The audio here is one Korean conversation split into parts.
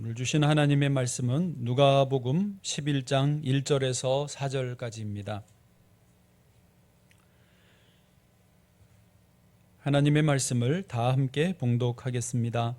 오늘 주신 하나님의 말씀은 누가복음 11장 1절에서 4절까지입니다. 하나님의 말씀을 다 함께 봉독하겠습니다.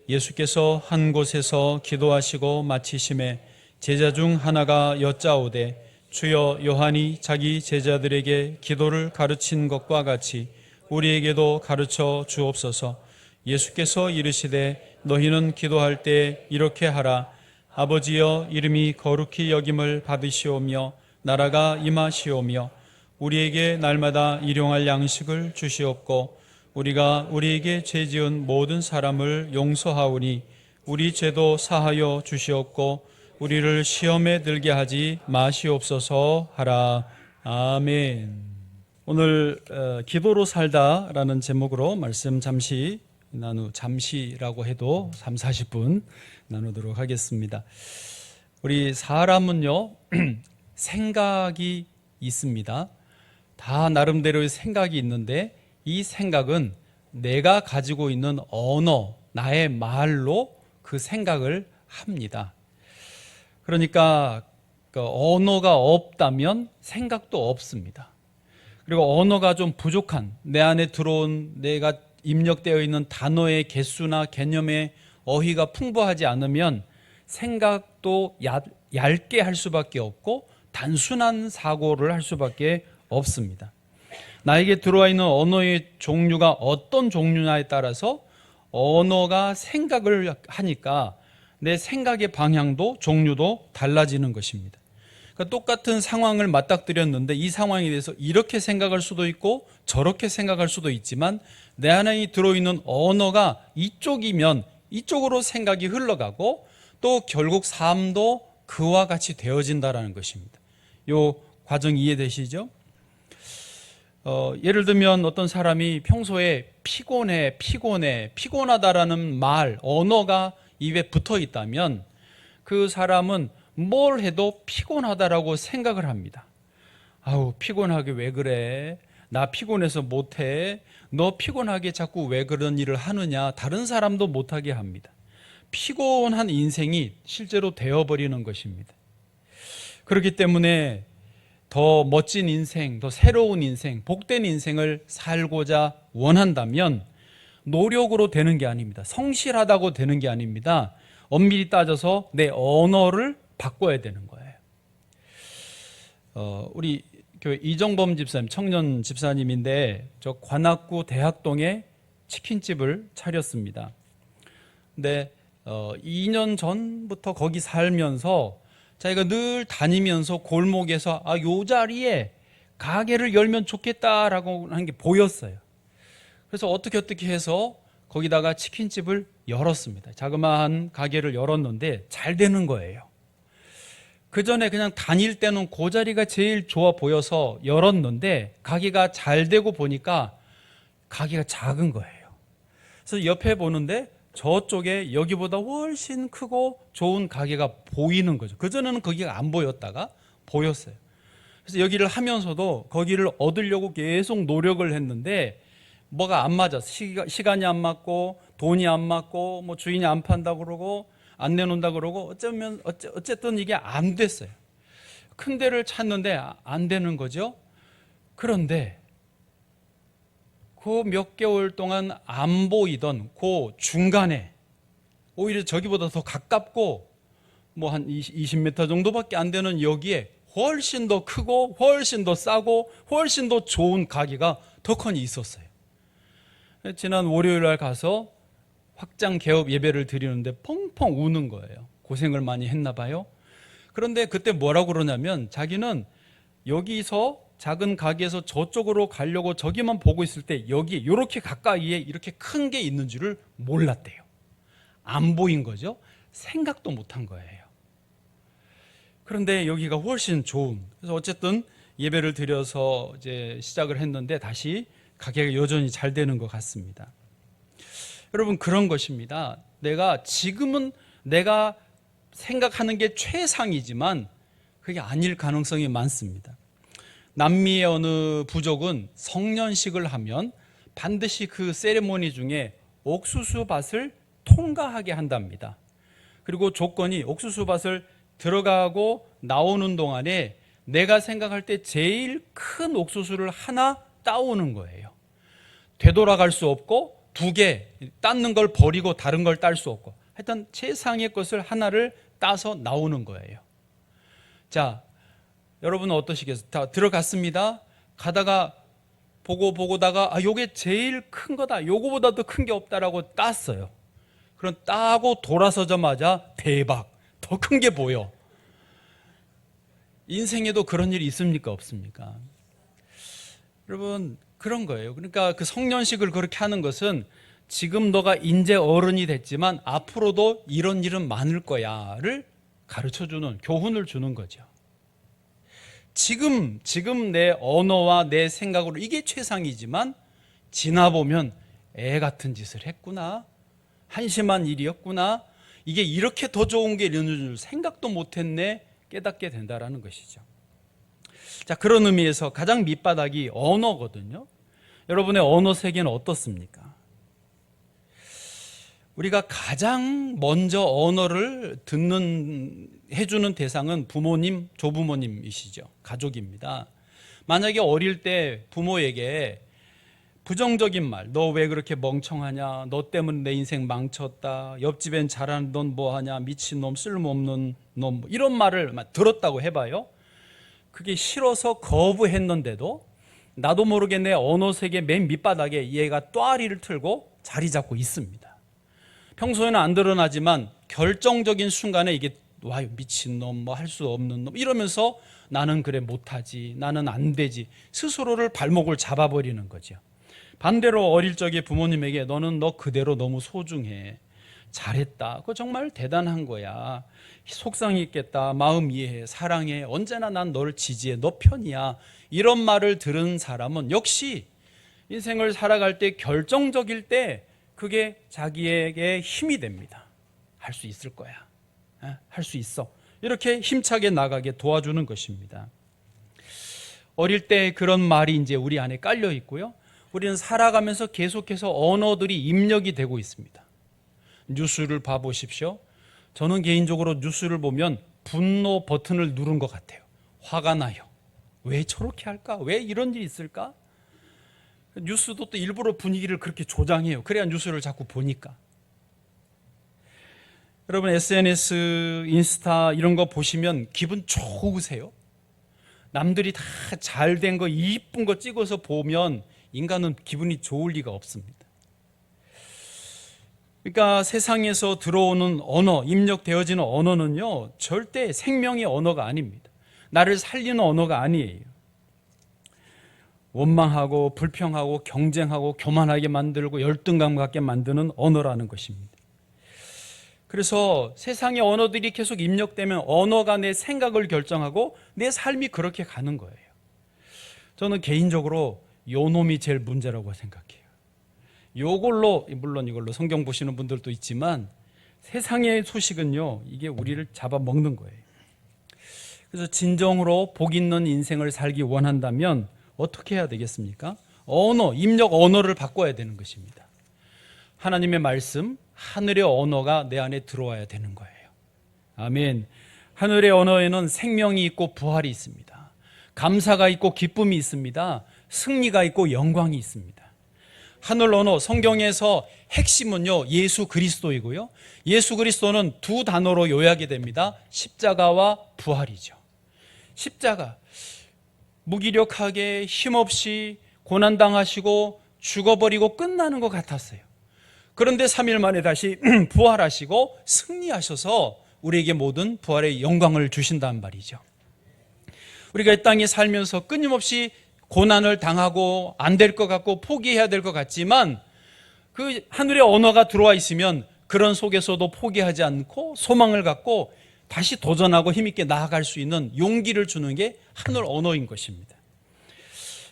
예수께서 한 곳에서 기도하시고 마치심에 제자 중 하나가 여짜오되 주여, 요한이 자기 제자들에게 기도를 가르친 것과 같이 우리에게도 가르쳐 주옵소서. 예수께서 이르시되 너희는 기도할 때 이렇게 하라. 아버지여, 이름이 거룩히 여김을 받으시오며 나라가 임하시오며 우리에게 날마다 일용할 양식을 주시옵고 우리가 우리에게 죄지은 모든 사람을 용서하오니 우리 죄도 사하여 주시옵고 우리를 시험에 들게 하지 마시옵소서 하라. 아멘. 오늘 기도로 살다라는 제목으로 말씀 잠시라고 해도 30-40분 나누도록 하겠습니다. 우리 사람은요 생각이 있습니다. 다 나름대로의 생각이 있는데 이 생각은 내가 가지고 있는 언어, 나의 말로 그 생각을 합니다. 그러니까 언어가 없다면 생각도 없습니다. 그리고 언어가 좀 부족한, 내 안에 들어온 내가 입력되어 있는 단어의 개수나 개념의 어휘가 풍부하지 않으면 생각도 얇게 할 수밖에 없고 단순한 사고를 할 수밖에 없습니다. 나에게 들어와 있는 언어의 종류가 어떤 종류냐에 따라서 언어가 생각을 하니까 내 생각의 방향도 종류도 달라지는 것입니다. 그러니까 똑같은 상황을 맞닥뜨렸는데 이 상황에 대해서 이렇게 생각할 수도 있고 저렇게 생각할 수도 있지만 내 안에 들어있는 언어가 이쪽이면 이쪽으로 생각이 흘러가고 또 결국 삶도 그와 같이 되어진다는 것입니다. 이 과정 이해되시죠? 예를 들면 어떤 사람이 평소에 피곤하다라는 말, 언어가 입에 붙어 있다면 그 사람은 뭘 해도 피곤하다라고 생각을 합니다. 아우, 피곤하게 왜 그래? 나 피곤해서 못해. 너 피곤하게 자꾸 왜 그런 일을 하느냐? 다른 사람도 못하게 합니다. 피곤한 인생이 실제로 되어버리는 것입니다. 그렇기 때문에 더 멋진 인생, 더 새로운 인생, 복된 인생을 살고자 원한다면 노력으로 되는 게 아닙니다. 성실하다고 되는 게 아닙니다. 엄밀히 따져서 내 언어를 바꿔야 되는 거예요. 우리 교회 이정범 집사님, 청년 집사님인데 저 관악구 대학동에 치킨집을 차렸습니다. 근데 2년 전부터 거기 살면서 자기가 늘 다니면서 골목에서 요 자리에 가게를 열면 좋겠다라고 하는 게 보였어요. 그래서 어떻게 해서 거기다가 치킨집을 열었습니다. 자그마한 가게를 열었는데 잘 되는 거예요. 그 전에 그냥 다닐 때는 그 자리가 제일 좋아 보여서 열었는데 가게가 잘 되고 보니까 가게가 작은 거예요. 그래서 옆에 보는데 저쪽에 여기보다 훨씬 크고 좋은 가게가 보이는 거죠. 그전에는 거기가 안 보였다가 보였어요. 그래서 여기를 하면서도 거기를 얻으려고 계속 노력을 했는데 뭐가 안 맞아서 시간이 안 맞고 돈이 안 맞고 뭐 주인이 안 판다고 그러고 안 내놓는다 그러고 어쨌든 이게 안 됐어요. 큰 데를 찾는데 안 되는 거죠. 그런데 그 몇 개월 동안 안 보이던 그 중간에 오히려 저기보다 더 가깝고 뭐 한 20m 정도밖에 안 되는 여기에 훨씬 더 크고 훨씬 더 싸고 훨씬 더 좋은 가게가 더 커니 있었어요. 지난 월요일 날 가서 확장 개업 예배를 드리는데 펑펑 우는 거예요. 고생을 많이 했나 봐요. 그런데 그때 뭐라고 그러냐면 자기는 여기서 작은 가게에서 저쪽으로 가려고 저기만 보고 있을 때 여기 이렇게 가까이에 이렇게 큰 게 있는 줄을 몰랐대요. 안 보인 거죠. 생각도 못한 거예요. 그런데 여기가 훨씬 좋은. 그래서 어쨌든 예배를 드려서 이제 시작을 했는데 다시 가게가 여전히 잘 되는 것 같습니다. 여러분, 그런 것입니다. 지금은 내가 생각하는 게 최상이지만 그게 아닐 가능성이 많습니다. 남미의 어느 부족은 성년식을 하면 반드시 그 세리머니 중에 옥수수 밭을 통과하게 한답니다. 그리고 조건이 옥수수밭을 들어가고 나오는 동안에 내가 생각할 때 제일 큰 옥수수를 하나 따오는 거예요. 되돌아갈 수 없고 2개 땄는 걸 버리고 다른 걸 딸 수 없고 하여튼 최상의 것을 하나를 따서 나오는 거예요. 자, 여러분은 어떠시겠어요? 다 들어갔습니다. 가다가 보고다가 요게 제일 큰 거다. 요거보다 더 큰 게 없다라고 땄어요. 그럼 따고 돌아서자마자 대박, 더 큰 게 보여. 인생에도 그런 일이 있습니까? 없습니까? 여러분, 그런 거예요. 그러니까 그 성년식을 그렇게 하는 것은 지금 너가 이제 어른이 됐지만 앞으로도 이런 일은 많을 거야를 가르쳐주는, 교훈을 주는 거죠. 지금 내 언어와 내 생각으로 이게 최상이지만 지나보면 애 같은 짓을 했구나, 한심한 일이었구나, 이게 이렇게 더 좋은 게 있는 줄 생각도 못했네, 깨닫게 된다라는 것이죠. 자, 그런 의미에서 가장 밑바닥이 언어거든요. 여러분의 언어 세계는 어떻습니까? 우리가 가장 먼저 언어를 해주는 대상은 부모님, 조부모님이시죠. 가족입니다. 만약에 어릴 때 부모에게 부정적인 말, 너 왜 그렇게 멍청하냐, 너 때문에 내 인생 망쳤다, 옆집엔 잘하는 넌 뭐하냐, 미친놈, 쓸모없는 놈, 이런 말을 들었다고 해봐요. 그게 싫어서 거부했는데도 나도 모르게 내 언어 세계 맨 밑바닥에 얘가 또아리를 틀고 자리 잡고 있습니다. 평소에는 안 드러나지만 결정적인 순간에 이게 와요, 미친놈, 뭐 할 수 없는 놈, 이러면서 나는 그래 못하지, 나는 안 되지, 스스로를 발목을 잡아버리는 거죠. 반대로 어릴 적에 부모님에게 너는 너 그대로 너무 소중해, 잘했다, 그거 정말 대단한 거야, 속상이 있겠다, 마음 이해해, 사랑해, 언제나 난 너를 지지해, 너 편이야, 이런 말을 들은 사람은 역시 인생을 살아갈 때 결정적일 때 그게 자기에게 힘이 됩니다. 할 수 있을 거야, 할 수 있어, 이렇게 힘차게 나가게 도와주는 것입니다. 어릴 때 그런 말이 이제 우리 안에 깔려 있고요, 우리는 살아가면서 계속해서 언어들이 입력이 되고 있습니다. 뉴스를 봐보십시오. 저는 개인적으로 뉴스를 보면 분노 버튼을 누른 것 같아요. 화가 나요. 왜 저렇게 할까? 왜 이런 일이 있을까? 뉴스도 또 일부러 분위기를 그렇게 조장해요. 그래야 뉴스를 자꾸 보니까. 여러분, SNS, 인스타 이런 거 보시면 기분 좋으세요? 남들이 다 잘 된 거, 이쁜 거 찍어서 보면 인간은 기분이 좋을 리가 없습니다. 그러니까 세상에서 들어오는 언어, 입력되어지는 언어는요, 절대 생명의 언어가 아닙니다. 나를 살리는 언어가 아니에요. 원망하고 불평하고 경쟁하고 교만하게 만들고 열등감 갖게 만드는 언어라는 것입니다. 그래서 세상의 언어들이 계속 입력되면 언어가 내 생각을 결정하고 내 삶이 그렇게 가는 거예요. 저는 개인적으로 요 놈이 제일 문제라고 생각해요. 요걸로, 물론 이걸로 성경 보시는 분들도 있지만 세상의 소식은요, 이게 우리를 잡아먹는 거예요. 그래서 진정으로 복 있는 인생을 살기 원한다면 어떻게 해야 되겠습니까? 언어, 입력 언어를 바꿔야 되는 것입니다. 하나님의 말씀, 하늘의 언어가 내 안에 들어와야 되는 거예요. 아멘. 하늘의 언어에는 생명이 있고 부활이 있습니다. 감사가 있고 기쁨이 있습니다. 승리가 있고 영광이 있습니다. 하늘 언어, 성경에서 핵심은요, 예수 그리스도이고요, 예수 그리스도는 2 단어로 요약이 됩니다. 십자가와 부활이죠. 십자가, 무기력하게 힘없이 고난당하시고 죽어버리고 끝나는 것 같았어요. 그런데 3일 만에 다시 부활하시고 승리하셔서 우리에게 모든 부활의 영광을 주신단 말이죠. 우리가 이 땅에 살면서 끊임없이 고난을 당하고 안 될 것 같고 포기해야 될 것 같지만 그 하늘의 언어가 들어와 있으면 그런 속에서도 포기하지 않고 소망을 갖고 다시 도전하고 힘있게 나아갈 수 있는 용기를 주는 게 하늘 언어인 것입니다.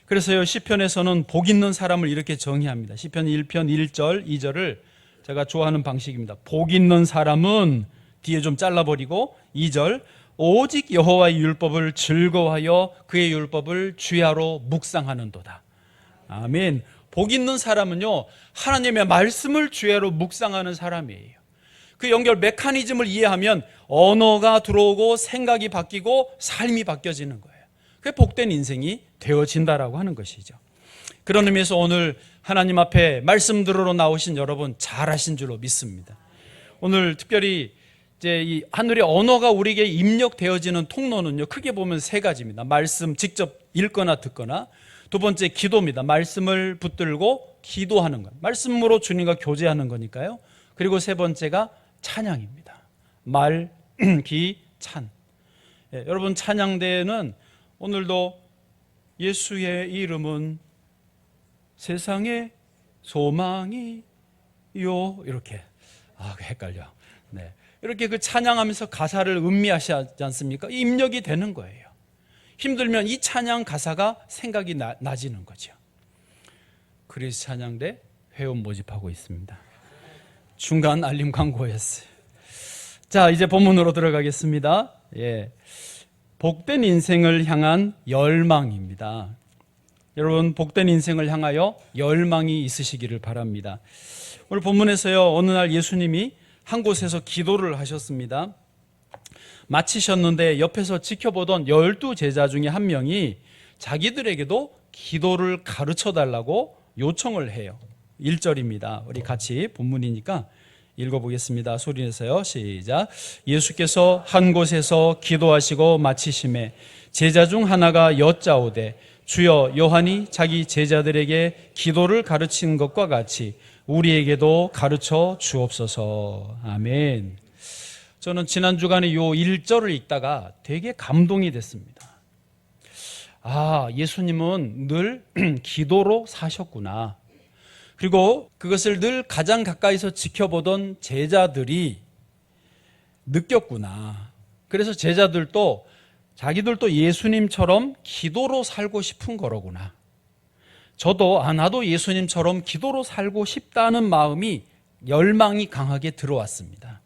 그래서요, 시편에서는 복 있는 사람을 이렇게 정의합니다. 시편 1편 1절 2절을 제가 좋아하는 방식입니다. 복 있는 사람은, 뒤에 좀 잘라버리고 2절, 오직 여호와의 율법을 즐거워하여 그의 율법을 주야로 묵상하는도다. 아멘. 복 있는 사람은요, 하나님의 말씀을 주야로 묵상하는 사람이에요. 그 연결 메커니즘을 이해하면 언어가 들어오고 생각이 바뀌고 삶이 바뀌어지는 거예요. 그게 복된 인생이 되어진다라고 하는 것이죠. 그런 의미에서 오늘 하나님 앞에 말씀 들으러 나오신 여러분 잘하신 줄로 믿습니다. 오늘 특별히 이제 이 하늘의 언어가 우리에게 입력되어지는 통로는요, 크게 보면 세 가지입니다. 말씀 직접 읽거나 듣거나, 두 번째 기도입니다. 말씀을 붙들고 기도하는 것, 말씀으로 주님과 교제하는 거니까요. 그리고 세 번째가 찬양입니다. 말, 기, 찬. 여러분, 찬양대회는 오늘도 예수의 이름은 세상의 소망이요, 이렇게 헷갈려. 네. 이렇게 그 찬양하면서 가사를 음미하시지 않습니까? 입력이 되는 거예요. 힘들면 이 찬양 가사가 생각이 나지는 거죠. 그리스 찬양대 회원 모집하고 있습니다. 중간 알림 광고였어요. 자, 이제 본문으로 들어가겠습니다. 예. 복된 인생을 향한 열망입니다. 여러분, 복된 인생을 향하여 열망이 있으시기를 바랍니다. 오늘 본문에서요, 어느 날 예수님이 한 곳에서 기도를 하셨습니다. 마치셨는데 옆에서 지켜보던 12 제자 중에 한 명이 자기들에게도 기도를 가르쳐 달라고 요청을 해요. 1절입니다. 우리 같이 본문이니까 읽어보겠습니다. 소리내서요. 시작. 예수께서 한 곳에서 기도하시고 마치심에 제자 중 하나가 여짜오되 주여, 요한이 자기 제자들에게 기도를 가르치는 것과 같이 우리에게도 가르쳐 주옵소서. 아멘. 저는 지난 주간에 요 1절을 읽다가 되게 감동이 됐습니다. 예수님은 늘 기도로 사셨구나. 그리고 그것을 늘 가장 가까이서 지켜보던 제자들이 느꼈구나. 그래서 제자들도 자기들도 예수님처럼 기도로 살고 싶은 거로구나. 저도 나도 예수님처럼 기도로 살고 싶다는 마음이 열망이 강하게 들어왔습니다.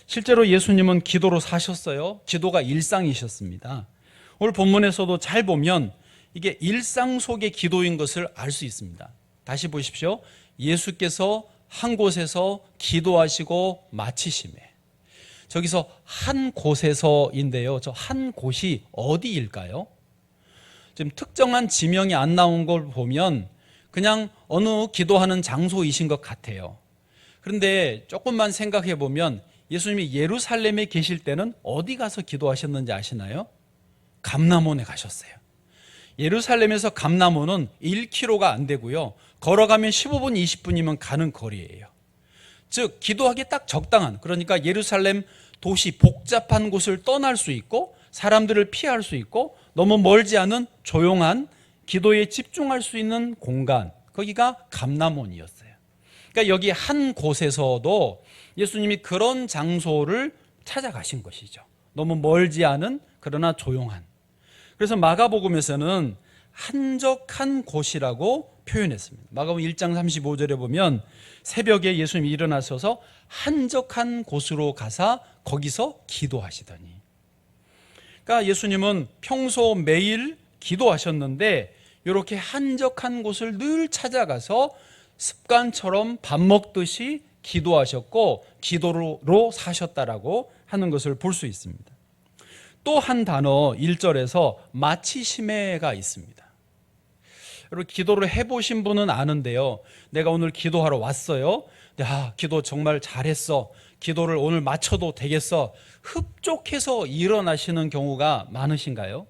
실제로 예수님은 기도로 사셨어요. 기도가 일상이셨습니다. 오늘 본문에서도 잘 보면 이게 일상 속의 기도인 것을 알 수 있습니다. 다시 보십시오. 예수께서 한 곳에서 기도하시고 마치심에, 저기서 한 곳에서인데요, 저 한 곳이 어디일까요? 지금 특정한 지명이 안 나온 걸 보면 그냥 어느 기도하는 장소이신 것 같아요. 그런데 조금만 생각해 보면 예수님이 예루살렘에 계실 때는 어디 가서 기도하셨는지 아시나요? 감람원에 가셨어요. 예루살렘에서 감람원은 1km가 안 되고요, 걸어가면 15분, 20분이면 가는 거리예요. 즉 기도하기 딱 적당한, 그러니까 예루살렘 도시 복잡한 곳을 떠날 수 있고 사람들을 피할 수 있고 너무 멀지 않은 조용한 기도에 집중할 수 있는 공간, 거기가 감람원이었어요. 그러니까 여기 한 곳에서도 예수님이 그런 장소를 찾아가신 것이죠. 너무 멀지 않은, 그러나 조용한. 그래서 마가복음에서는 한적한 곳이라고 표현했습니다. 마가복음 1장 35절에 보면 새벽에 예수님이 일어나셔서 한적한 곳으로 가사 거기서 기도하시더니. 그러니까 예수님은 평소 매일 기도하셨는데 이렇게 한적한 곳을 늘 찾아가서 습관처럼 밥 먹듯이 기도하셨고 기도로 사셨다라고 하는 것을 볼 수 있습니다. 또 한 단어 1절에서 마치심에가 있습니다. 여러분, 기도를 해보신 분은 아는데요, 내가 오늘 기도하러 왔어요. 기도 정말 잘했어. 기도를 오늘 마쳐도 되겠어. 흡족해서 일어나시는 경우가 많으신가요?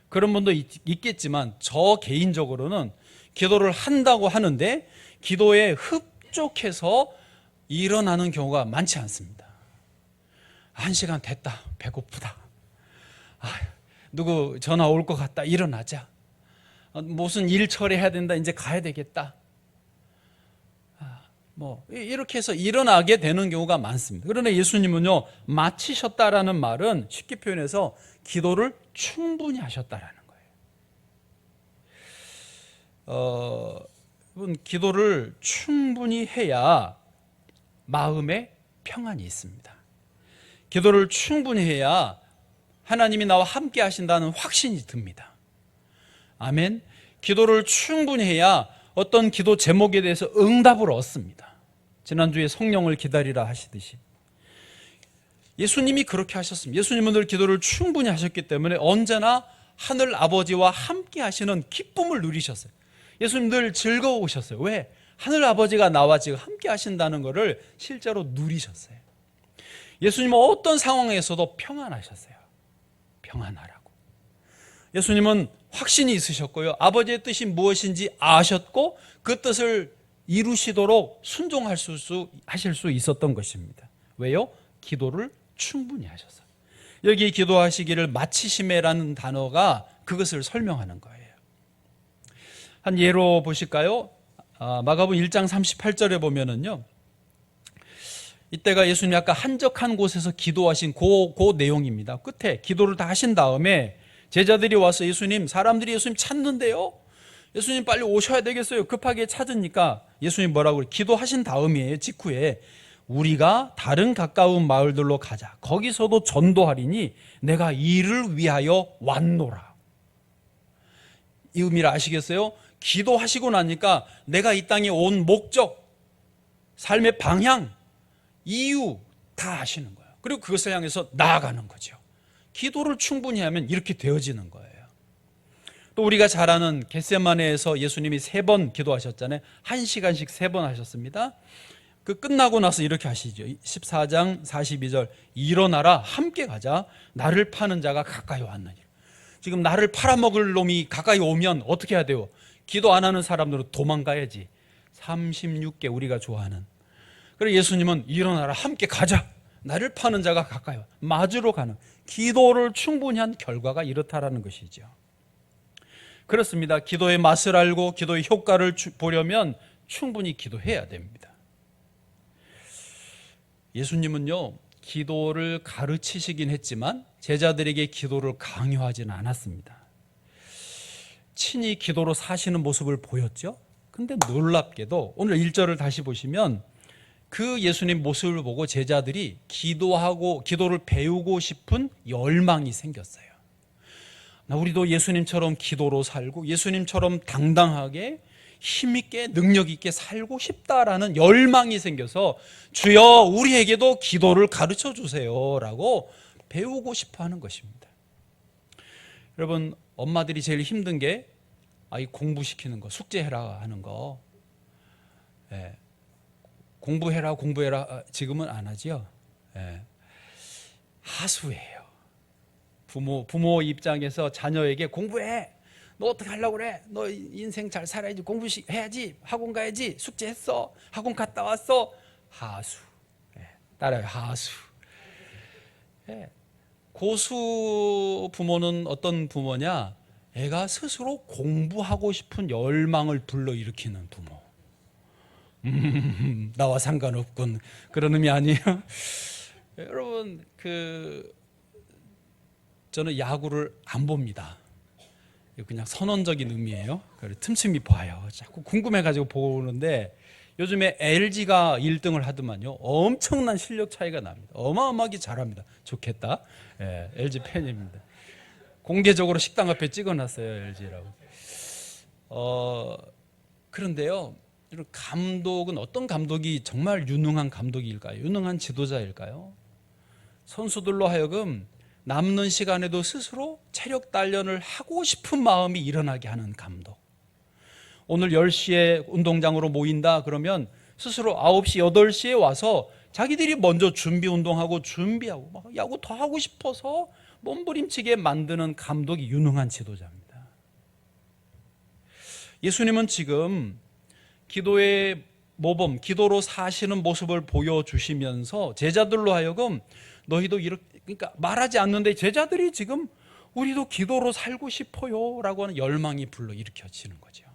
그런 분도 있겠지만 저 개인적으로는 기도를 한다고 하는데 기도에 흡족해서 일어나는 경우가 많지 않습니다. 1시간 됐다. 배고프다. 누구 전화 올 것 같다. 일어나자. 무슨 일 처리해야 된다. 이제 가야 되겠다. 이렇게 해서 일어나게 되는 경우가 많습니다. 그러나 예수님은요, 마치셨다라는 말은 쉽게 표현해서 기도를 충분히 하셨다라는 거예요. 기도를 충분히 해야 마음에 평안이 있습니다. 기도를 충분히 해야 하나님이 나와 함께 하신다는 확신이 듭니다. 아멘. 기도를 충분히 해야 어떤 기도 제목에 대해서 응답을 얻습니다. 지난주에 성령을 기다리라 하시듯이 예수님이 그렇게 하셨습니다. 예수님은 늘 기도를 충분히 하셨기 때문에 언제나 하늘 아버지와 함께 하시는 기쁨을 누리셨어요. 예수님 늘 즐거우셨어요. 왜? 하늘 아버지가 나와 지금 함께 하신다는 것을 실제로 누리셨어요. 예수님은 어떤 상황에서도 평안하셨어요. 평안하라고. 예수님은 확신이 있으셨고요. 아버지의 뜻이 무엇인지 아셨고 그 뜻을 이루시도록 하실 수 있었던 것입니다. 왜요? 기도를 충분히 하셔서. 여기 기도하시기를 마치심에라는 단어가 그것을 설명하는 거예요. 한 예로 보실까요? 마가복음 1장 38절에 보면은요, 이때가 예수님이 아까 한적한 곳에서 기도하신 그 내용입니다. 끝에 기도를 다 하신 다음에 제자들이 와서 사람들이 예수님 찾는데요, 예수님 빨리 오셔야 되겠어요. 급하게 찾으니까 예수님 뭐라고 그래요? 기도하신 다음이에요. 직후에 우리가 다른 가까운 마을들로 가자. 거기서도 전도하리니 내가 이를 위하여 왔노라. 이 의미를 아시겠어요? 기도하시고 나니까 내가 이 땅에 온 목적, 삶의 방향, 이유 다 아시는 거예요. 그리고 그것을 향해서 나아가는 거죠. 기도를 충분히 하면 이렇게 되어지는 거예요. 또 우리가 잘 아는 겟세마네에서 예수님이 3번 기도하셨잖아요. 1시간씩 3번 하셨습니다. 그 끝나고 나서 이렇게 하시죠. 14장 42절 일어나라 함께 가자. 나를 파는 자가 가까이 왔느니라. 지금 나를 팔아먹을 놈이 가까이 오면 어떻게 해야 돼요? 기도 안 하는 사람들은 도망가야지. 36개 우리가 좋아하는. 그래서 예수님은 일어나라 함께 가자. 나를 파는 자가 가까이 와. 맞으러 가는. 기도를 충분히 한 결과가 이렇다라는 것이죠. 그렇습니다. 기도의 맛을 알고 기도의 효과를 보려면 충분히 기도해야 됩니다. 예수님은요, 기도를 가르치시긴 했지만 제자들에게 기도를 강요하지는 않았습니다. 친히 기도로 사시는 모습을 보였죠. 근데 놀랍게도 오늘 1절을 다시 보시면 그 예수님 모습을 보고 제자들이 기도를 배우고 싶은 열망이 생겼어요. 우리도 예수님처럼 기도로 살고 예수님처럼 당당하게 힘있게 능력있게 살고 싶다라는 열망이 생겨서 주여 우리에게도 기도를 가르쳐 주세요 라고 배우고 싶어 하는 것입니다. 여러분, 엄마들이 제일 힘든 게 아이 공부시키는 거, 숙제해라 하는 거. 예. 공부해라 지금은 안 하지요. 예. 하수예요. 부모 입장에서 자녀에게 공부해. 너 어떻게 하려고 그래? 너 인생 잘 살아야지. 공부해야지. 학원 가야지. 숙제했어. 학원 갔다 왔어. 하수. 예. 따라요. 하수. 예. 고수 부모는 어떤 부모냐? 애가 스스로 공부하고 싶은 열망을 불러일으키는 부모. 나와 상관없군. 그런 의미 아니에요? 여러분, 저는 야구를 안 봅니다. 그냥 선언적인 의미예요. 틈틈이 봐요. 자꾸 궁금해가지고 보는데 요즘에 LG가 1등을 하더만요. 엄청난 실력 차이가 납니다. 어마어마하게 잘합니다. 좋겠다. 예, LG 팬입니다. 공개적으로 식당 앞에 찍어놨어요. LG라고. 그런데요, 감독은 어떤 감독이 정말 유능한 감독일까요? 유능한 지도자일까요? 선수들로 하여금 남는 시간에도 스스로 체력 단련을 하고 싶은 마음이 일어나게 하는 감독. 오늘 10시에 운동장으로 모인다 그러면 스스로 9시, 8시에 와서 자기들이 먼저 준비 운동하고 준비하고 막 야구 더 하고 싶어서 몸부림치게 만드는 감독이 유능한 지도자입니다. 예수님은 지금 기도의 모범, 기도로 사시는 모습을 보여주시면서 제자들로 하여금 너희도 이렇게, 그러니까 말하지 않는데 제자들이 지금 우리도 기도로 살고 싶어요 라고 하는 열망이 불러일으켜지는 거죠.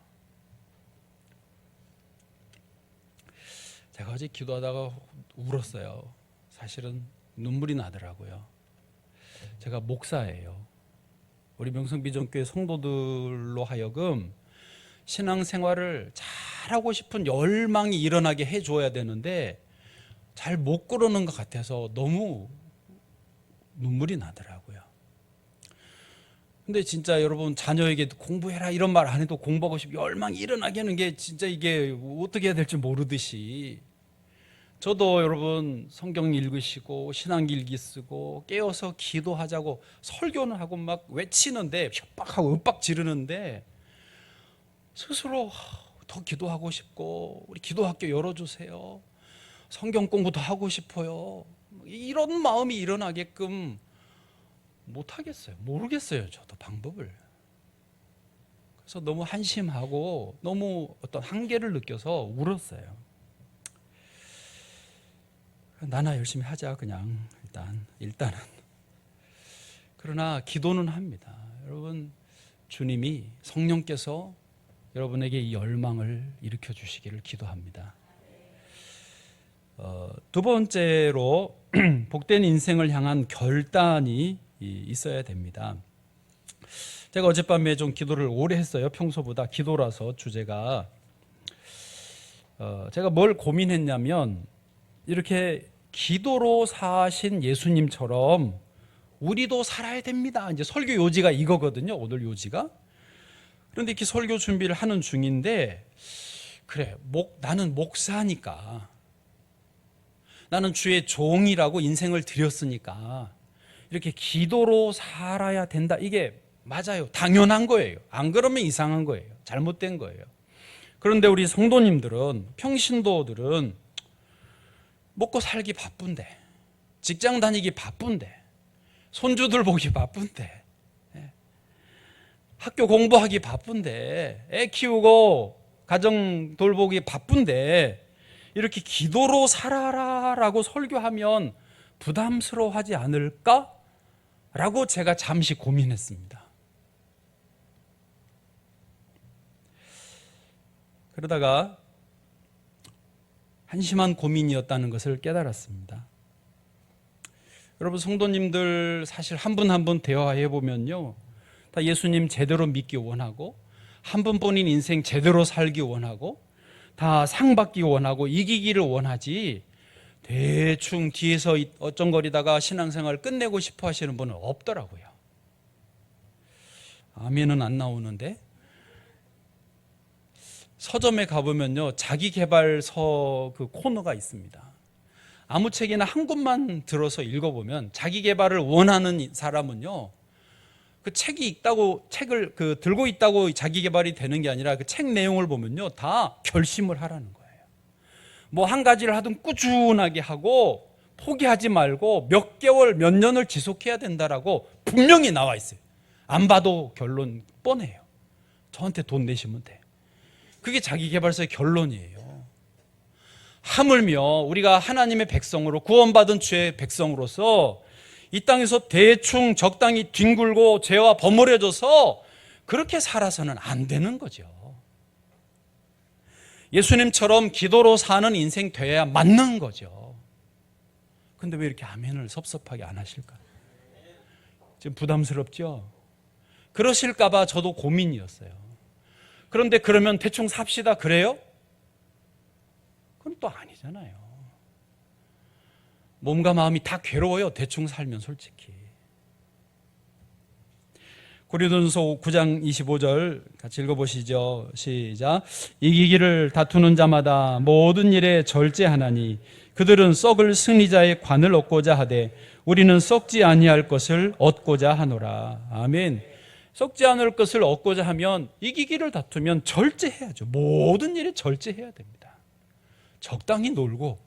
제가 어제 기도하다가 울었어요. 사실은 눈물이 나더라고요. 제가 목사예요. 우리 명성비전교회 성도들로 하여금 신앙생활을 잘하고 싶은 열망이 일어나게 해줘야 되는데 잘 못 그러는 것 같아서 너무 눈물이 나더라고요. 근데 진짜 여러분, 자녀에게 공부해라 이런 말 안 해도 공부하고 싶은 열망이 일어나게 하는 게 진짜 이게 어떻게 해야 될지 모르듯이 저도 여러분 성경 읽으시고 신앙일기 쓰고 깨어서 기도하자고 설교는 하고 막 외치는데 협박하고 윽박 지르는데 스스로 더 기도하고 싶고 우리 기도학교 열어주세요. 성경 공부도 하고 싶어요. 이런 마음이 일어나게끔 못하겠어요. 모르겠어요. 저도 방법을. 그래서 너무 한심하고 너무 어떤 한계를 느껴서 울었어요. 나나 열심히 하자 그냥 일단은. 그러나 기도는 합니다. 여러분 주님이 성령께서 여러분에게 이 열망을 일으켜 주시기를 기도합니다. 두 번째로 복된 인생을 향한 결단이 있어야 됩니다. 제가 어젯밤에 좀 기도를 오래 했어요. 평소보다 기도라서 주제가 제가 뭘 고민했냐면 이렇게 기도로 사신 예수님처럼 우리도 살아야 됩니다. 이제 설교 요지가 이거거든요. 오늘 요지가. 그런데 이렇게 설교 준비를 하는 중인데 그래, 나는 목사니까 나는 주의 종이라고 인생을 드렸으니까 이렇게 기도로 살아야 된다. 이게 맞아요. 당연한 거예요. 안 그러면 이상한 거예요. 잘못된 거예요. 그런데 우리 성도님들은, 평신도들은 먹고 살기 바쁜데, 직장 다니기 바쁜데, 손주들 보기 바쁜데, 학교 공부하기 바쁜데, 애 키우고 가정 돌보기 바쁜데 이렇게 기도로 살아라라고 설교하면 부담스러워하지 않을까? 라고 제가 잠시 고민했습니다. 그러다가 한심한 고민이었다는 것을 깨달았습니다. 여러분 성도님들 사실 한 분 한 분 대화해 보면요, 다 예수님 제대로 믿기 원하고 한 분뿐인 인생 제대로 살기 원하고 다 상 받기 원하고 이기기를 원하지 대충 뒤에서 어쩡거리다가 신앙생활 끝내고 싶어 하시는 분은 없더라고요. 아멘은 안 나오는데 서점에 가보면요, 자기개발서 그 코너가 있습니다. 아무 책이나 한 권만 들어서 읽어보면 자기 개발을 원하는 사람은요, 그 책이 있다고 책을 들고 있다고 자기 개발이 되는 게 아니라 그 책 내용을 보면요, 다 결심을 하라는 거예요. 뭐 한 가지를 하든 꾸준하게 하고 포기하지 말고 몇 개월, 몇 년을 지속해야 된다라고 분명히 나와 있어요. 안 봐도 결론 뻔해요. 저한테 돈 내시면 돼. 그게 자기개발서의 결론이에요. 하물며 우리가 하나님의 백성으로 구원받은 주의 백성으로서 이 땅에서 대충 적당히 뒹굴고 죄와 버무려져서 그렇게 살아서는 안 되는 거죠. 예수님처럼 기도로 사는 인생 돼야 맞는 거죠. 근데 왜 이렇게 아멘을 섭섭하게 안 하실까요? 지금 부담스럽죠? 그러실까 봐 저도 고민이었어요. 그런데 그러면 대충 삽시다 그래요? 그건 또 아니잖아요. 몸과 마음이 다 괴로워요. 대충 살면 솔직히. 고린도전서 9장 25절 같이 읽어보시죠. 시작. 이기기를 다투는 자마다 모든 일에 절제하나니 그들은 썩을 승리자의 관을 얻고자 하되 우리는 썩지 아니할 것을 얻고자 하노라. 아멘. 썩지 않을 것을 얻고자 하면 이기기를 다투면 절제해야죠. 모든 일에 절제해야 됩니다. 적당히 놀고.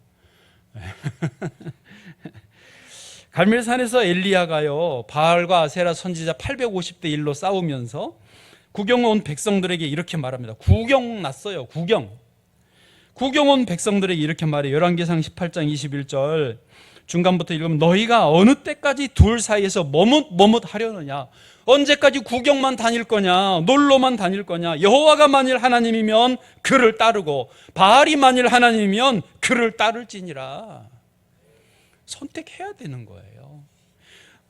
갈멜산에서 엘리야가요, 바알과 아세라 선지자 850대 1로 싸우면서 구경 온 백성들에게 이렇게 말합니다. 구경 났어요. 구경 온 백성들에게 이렇게 말해요. 열왕기상 18장 21절 중간부터 읽으면 너희가 어느 때까지 둘 사이에서 머뭇하려느냐? 언제까지 구경만 다닐 거냐? 놀러만 다닐 거냐? 여호와가 만일 하나님이면 그를 따르고 바알이 만일 하나님이면 그를 따를지니라. 선택해야 되는 거예요.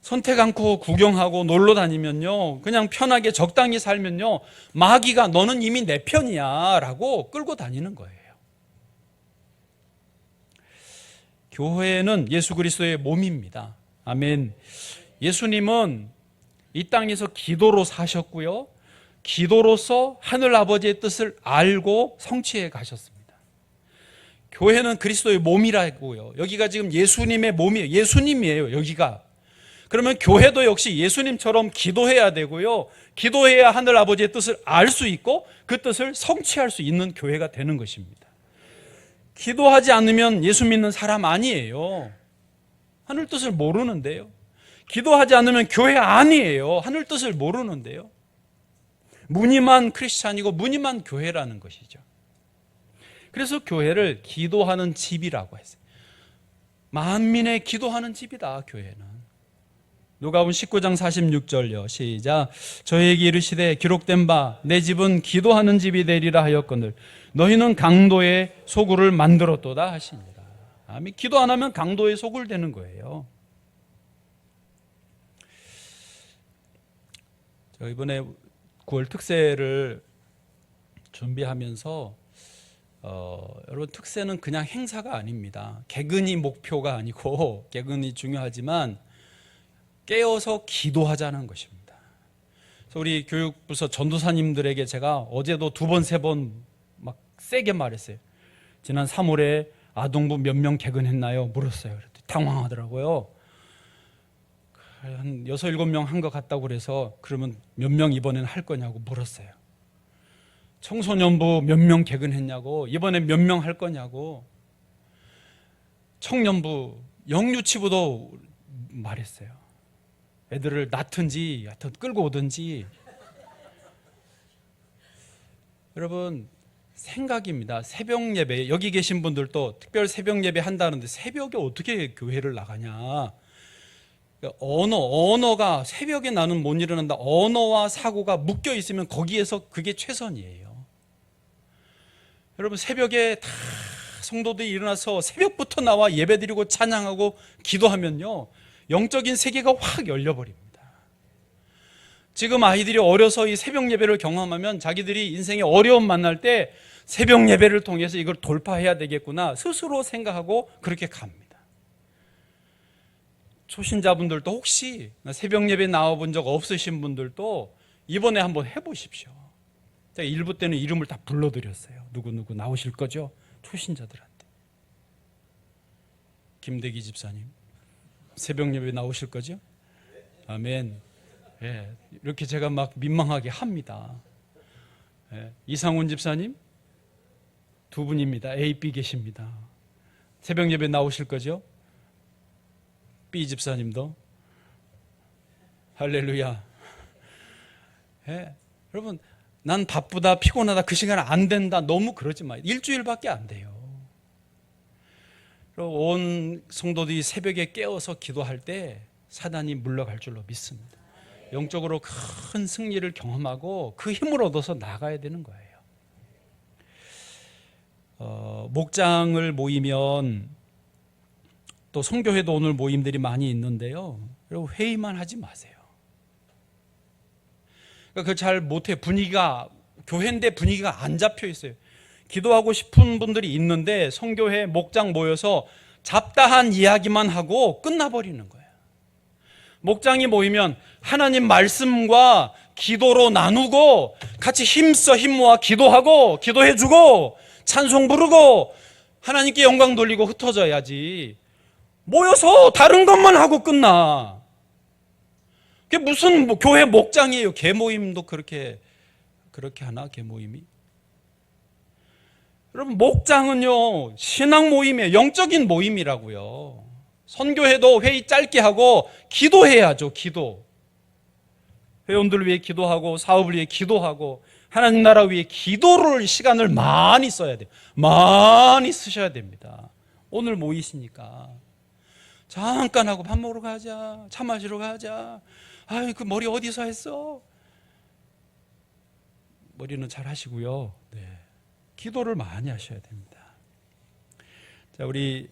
선택 않고 구경하고 놀러 다니면요, 그냥 편하게 적당히 살면요, 마귀가 너는 이미 내 편이야 라고 끌고 다니는 거예요. 교회는 예수 그리스도의 몸입니다. 아멘. 예수님은 이 땅에서 기도로 사셨고요, 기도로서 하늘 아버지의 뜻을 알고 성취해 가셨습니다. 교회는 그리스도의 몸이라고요. 여기가 지금 예수님의 몸이에요. 예수님이에요, 여기가. 그러면 교회도 역시 예수님처럼 기도해야 되고요. 기도해야 하늘 아버지의 뜻을 알 수 있고 그 뜻을 성취할 수 있는 교회가 되는 것입니다. 기도하지 않으면 예수 믿는 사람 아니에요. 하늘 뜻을 모르는데요. 기도하지 않으면 교회 아니에요. 하늘 뜻을 모르는데요. 무늬만 크리스찬이고 무늬만 교회라는 것이죠. 그래서 교회를 기도하는 집이라고 했어요. 만민의 기도하는 집이다, 교회는. 누가복음 19장 46절요. 시작. 저에게 이르시되 기록된 바 내 집은 기도하는 집이 되리라 하였거늘 너희는 강도의 소굴을 만들었도다 하시니라. 아멘. 기도 안 하면 강도의 소굴 되는 거예요. 저 이번에 9월 특세를 준비하면서 여러분, 특세는 그냥 행사가 아닙니다. 개근이 목표가 아니고 개근이 중요하지만 깨어서 기도하자는 것입니다. 그래서 우리 교육부서 전도사님들에게 제가 어제도 2번, 3번 막 세게 말했어요. 지난 3월에 아동부 몇 명 개근했나요? 물었어요. 당황하더라고요. 한 6, 7명 한 것 같다고 그래서 그러면 몇 명 이번에는 할 거냐고 물었어요. 청소년부 몇 명 개근했냐고, 이번에 몇 명 할 거냐고, 청년부, 영유치부도 말했어요. 애들을 낳든지 하여튼 끌고 오든지. 여러분, 생각입니다. 새벽 예배, 여기 계신 분들도 특별 새벽 예배 한다는데 새벽에 어떻게 교회를 나가냐. 언어가 새벽에 나는 못 일어난다. 언어와 사고가 묶여 있으면 거기에서 그게 최선이에요. 여러분, 새벽에 다 성도들이 일어나서 새벽부터 나와 예배드리고 찬양하고 기도하면요, 영적인 세계가 확 열려버립니다. 지금 아이들이 어려서 이 새벽 예배를 경험하면 자기들이 인생에 어려움 만날 때 새벽 예배를 통해서 이걸 돌파해야 되겠구나 스스로 생각하고 그렇게 갑니다. 초신자분들도 혹시 새벽 예배 나와본 적 없으신 분들도 이번에 한번 해보십시오. 제가 1부 때는 이름을 다 불러드렸어요. 누구누구 나오실 거죠? 초신자들한테. 김대기 집사님 새벽 예배 나오실 거죠? 아멘. 예, 이렇게 제가 막 민망하게 합니다. 예, 이상훈 집사님 2분입니다. A, B 계십니다. 새벽 예배 나오실 거죠? B 집사님도 할렐루야. 예, 여러분, 난 바쁘다 피곤하다 그 시간 안 된다 너무 그러지 마요. 일주일밖에 안 돼요. 온 성도들이 새벽에 깨어서 기도할 때 사단이 물러갈 줄로 믿습니다. 영적으로 큰 승리를 경험하고 그 힘을 얻어서 나가야 되는 거예요. 목장을 모이면 또 성교회도 오늘 모임들이 많이 있는데요. 여러분, 회의만 하지 마세요. 그걸 잘 못해요. 분위기가, 교회인데 분위기가 안 잡혀 있어요. 기도하고 싶은 분들이 있는데 성교회 목장 모여서 잡다한 이야기만 하고 끝나버리는 거예요. 목장이 모이면 하나님 말씀과 기도로 나누고 같이 힘써 힘 모아 기도하고 기도해주고 찬송 부르고 하나님께 영광 돌리고 흩어져야지, 모여서 다른 것만 하고 끝나. 그게 무슨 교회 목장이에요. 개모임도 그렇게 하나, 개모임이? 여러분, 목장은요 신앙 모임이에요. 영적인 모임이라고요. 선교회도 회의 짧게 하고 기도해야죠. 기도. 회원들을 위해 기도하고 사업을 위해 기도하고 하나님 나라 위해 기도를 시간을 많이 써야 돼요. 많이 쓰셔야 됩니다. 오늘 모이시니까 잠깐 하고 밥 먹으러 가자, 차 마시러 가자. 아유, 그 머리 어디서 했어? 머리는 잘 하시고요. 네. 기도를 많이 하셔야 됩니다. 자, 우리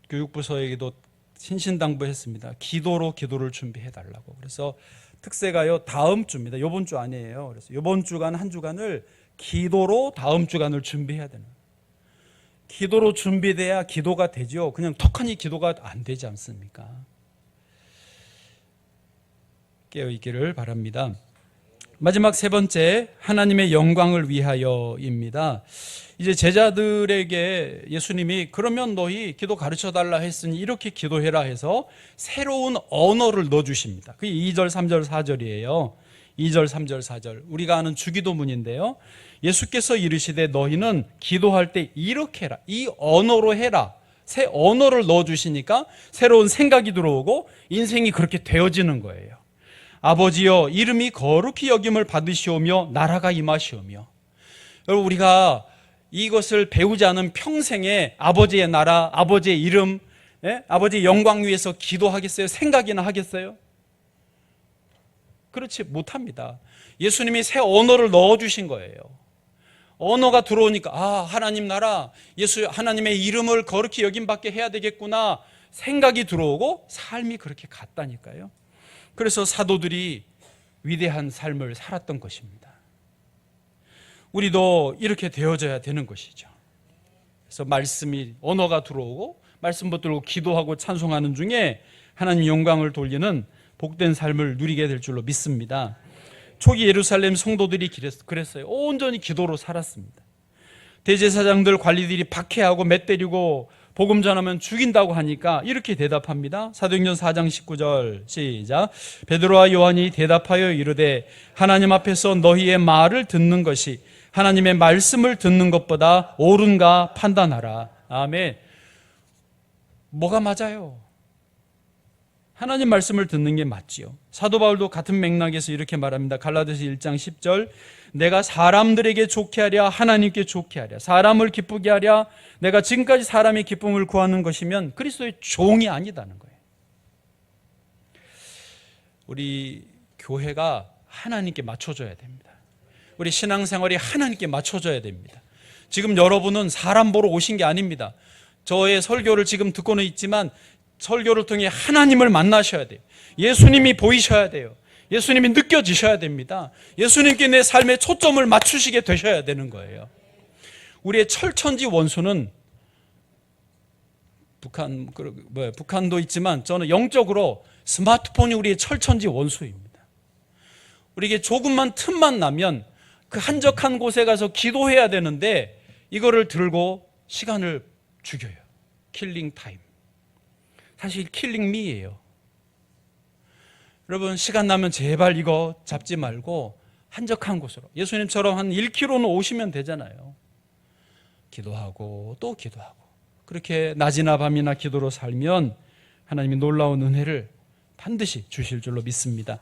교육부서에게도 신신당부했습니다. 기도로 기도를 준비해 달라고. 그래서 특세가요 다음 주입니다. 이번 주 아니에요. 그래서 이번 주간 한 주간을 기도로 다음 주간을 준비해야 되는. 기도로 준비돼야 기도가 되죠. 그냥 턱하니 기도가 안 되지 않습니까? 깨어 있기를 바랍니다. 마지막 세 번째, 하나님의 영광을 위하여입니다. 이제 제자들에게 예수님이 그러면 너희 기도 가르쳐 달라 했으니 이렇게 기도해라 해서 새로운 언어를 넣어 주십니다. 그게 2절, 3절, 4절이에요. 2절, 3절, 4절. 우리가 아는 주기도문인데요. 예수께서 이르시되 너희는 기도할 때 이렇게 해라. 이 언어로 해라. 새 언어를 넣어 주시니까 새로운 생각이 들어오고 인생이 그렇게 되어지는 거예요. 아버지여 이름이 거룩히 여김을 받으시오며 나라가 임하시오며. 여러분, 우리가 이것을 배우지 않은 평생에 아버지의 나라, 아버지의 이름, 아버지의 영광 위해서 기도하겠어요? 생각이나 하겠어요? 그렇지 못합니다. 예수님이 새 언어를 넣어주신 거예요. 언어가 들어오니까 하나님 나라, 하나님의 이름을 거룩히 여김받게 해야 되겠구나 생각이 들어오고 삶이 그렇게 갔다니까요. 그래서 사도들이 위대한 삶을 살았던 것입니다. 우리도 이렇게 되어져야 되는 것이죠. 그래서 말씀이, 언어가 들어오고 말씀 붙들고 기도하고 찬송하는 중에 하나님 영광을 돌리는 복된 삶을 누리게 될 줄로 믿습니다. 초기 예루살렘 성도들이 그랬어요. 온전히 기도로 살았습니다. 대제사장들, 관리들이 박해하고 맷때리고 복음 전하면 죽인다고 하니까 이렇게 대답합니다. 사도행전 4장 19절 시작. 베드로와 요한이 대답하여 이르되 하나님 앞에서 너희의 말을 듣는 것이 하나님의 말씀을 듣는 것보다 옳은가 판단하라. 아멘. 뭐가 맞아요? 하나님 말씀을 듣는 게 맞지요. 사도 바울도 같은 맥락에서 이렇게 말합니다. 갈라디아서 1장 10절. 내가 사람들에게 좋게 하랴 하나님께 좋게 하랴 사람을 기쁘게 하랴 내가 지금까지 사람의 기쁨을 구하는 것이면 그리스도의 종이 아니다는 거예요. 우리 교회가 하나님께 맞춰줘야 됩니다. 우리 신앙생활이 하나님께 맞춰져야 됩니다. 지금 여러분은 사람 보러 오신 게 아닙니다. 저의 설교를 지금 듣고는 있지만 설교를 통해 하나님을 만나셔야 돼요. 예수님이 보이셔야 돼요. 예수님이 느껴지셔야 됩니다. 예수님께 내 삶에 초점을 맞추시게 되셔야 되는 거예요. 우리의 철천지 원수는 북한도 있지만 저는 영적으로 스마트폰이 우리의 철천지 원수입니다. 우리에게 조금만 틈만 나면 그 한적한 곳에 가서 기도해야 되는데 이거를 들고 시간을 죽여요. 킬링 타임. 사실 킬링 미예요. 여러분, 시간 나면 제발 이거 잡지 말고 한적한 곳으로 예수님처럼 한 1km는 오시면 되잖아요. 기도하고 또 기도하고 그렇게 낮이나 밤이나 기도로 살면 하나님이 놀라운 은혜를 반드시 주실 줄로 믿습니다.